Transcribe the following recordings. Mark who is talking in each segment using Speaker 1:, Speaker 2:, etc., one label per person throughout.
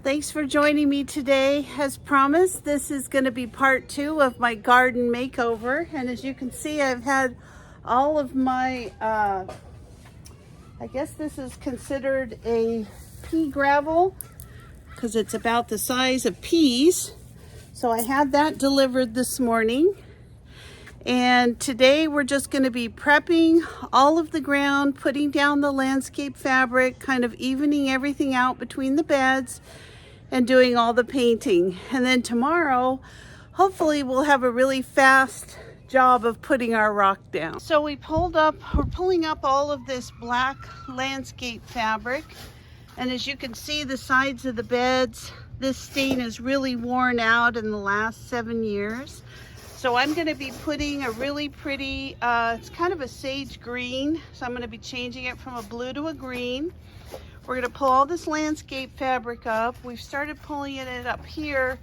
Speaker 1: Thanks for joining me today. As promised, this is going to be part 2 of my garden makeover. And as you can see, I've had all of my, I guess this is considered a pea gravel because it's about the size of peas. So I had that delivered this morning. And today we're just going to be prepping all of the ground, putting down the landscape fabric, kind of evening everything out between the beds, and doing all the painting. And then tomorrow, hopefully we'll have a really fast job of putting our rock down. So we're pulling up all of this black landscape fabric. And as you can see, the sides of the beds, this stain is really worn out in the last 7 years. So I'm going to be putting a really pretty, it's kind of a sage green. So I'm going to be changing it from a blue to a green. We're going to pull all this landscape fabric up. We've started pulling it up here.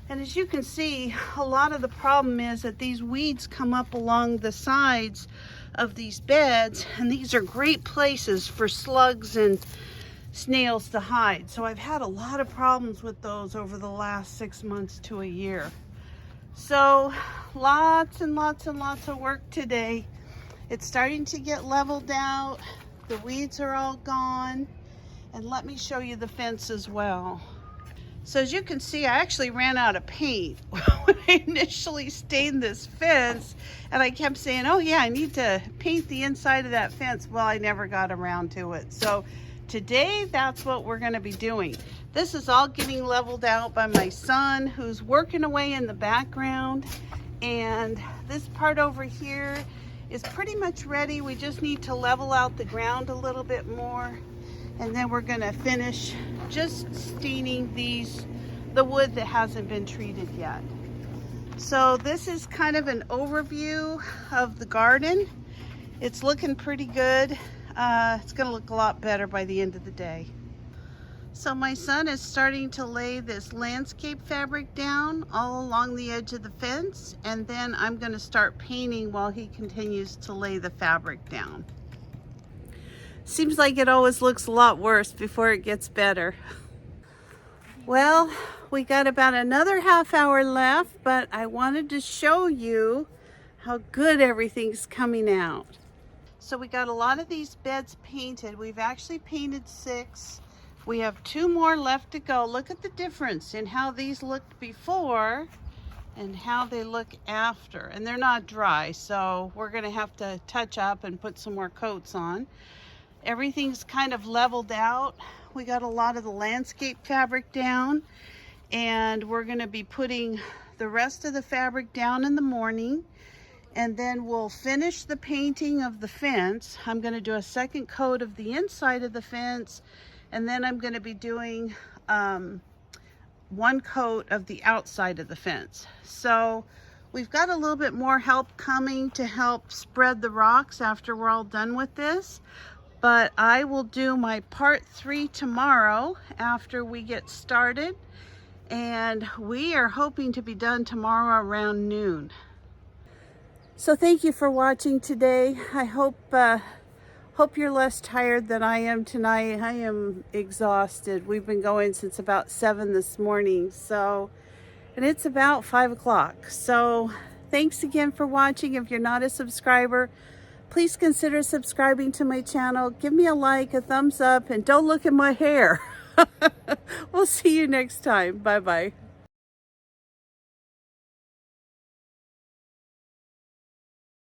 Speaker 1: And as you can see, a lot of the problem is that these weeds come up along the sides of these beds. And these are great places for slugs and snails to hide. So I've had a lot of problems with those over the last 6 months to a year. So lots and lots and lots of work today. It's starting to get leveled out. The weeds are all gone. And let me show you the fence as well. So as you can see, I actually ran out of paint when I initially stained this fence. And I kept saying, oh yeah, I need to paint the inside of that fence. Well, I never got around to it. So today, that's what we're going to be doing. This is all getting leveled out by my son, who's working away in the background. And this part over here is pretty much ready. We just need to level out the ground a little bit more. And then we're going to finish just staining the wood that hasn't been treated yet. So this is kind of an overview of the garden. It's looking pretty good. It's going to look a lot better by the end of the day. So my son is starting to lay this landscape fabric down all along the edge of the fence, and then I'm going to start painting while he continues to lay the fabric down. Seems like it always looks a lot worse before it gets better. Well, we got about another half hour left, but I wanted to show you how good everything's coming out. So we got a lot of these beds painted. We've actually painted 6. We have 2 more left to go. Look at the difference in how these looked before and how they look after. And they're not dry, so we're gonna have to touch up and put some more coats on. Everything's kind of leveled out. We got a lot of the landscape fabric down, and we're gonna be putting the rest of the fabric down in the morning. And then we'll finish the painting of the fence. I'm going to do a second coat of the inside of the fence, and then I'm going to be doing 1 coat of the outside of the fence. So we've got a little bit more help coming to help spread the rocks after we're all done with this. But I will do my part 3 tomorrow after we get started. And we are hoping to be done tomorrow around noon. So thank you for watching today. I hope you're less tired than I am tonight. I am exhausted. We've been going since about 7 this morning. And it's about 5 o'clock. So thanks again for watching. If you're not a subscriber, please consider subscribing to my channel. Give me a like, a thumbs up, and don't look at my hair. We'll see you next time. Bye-bye.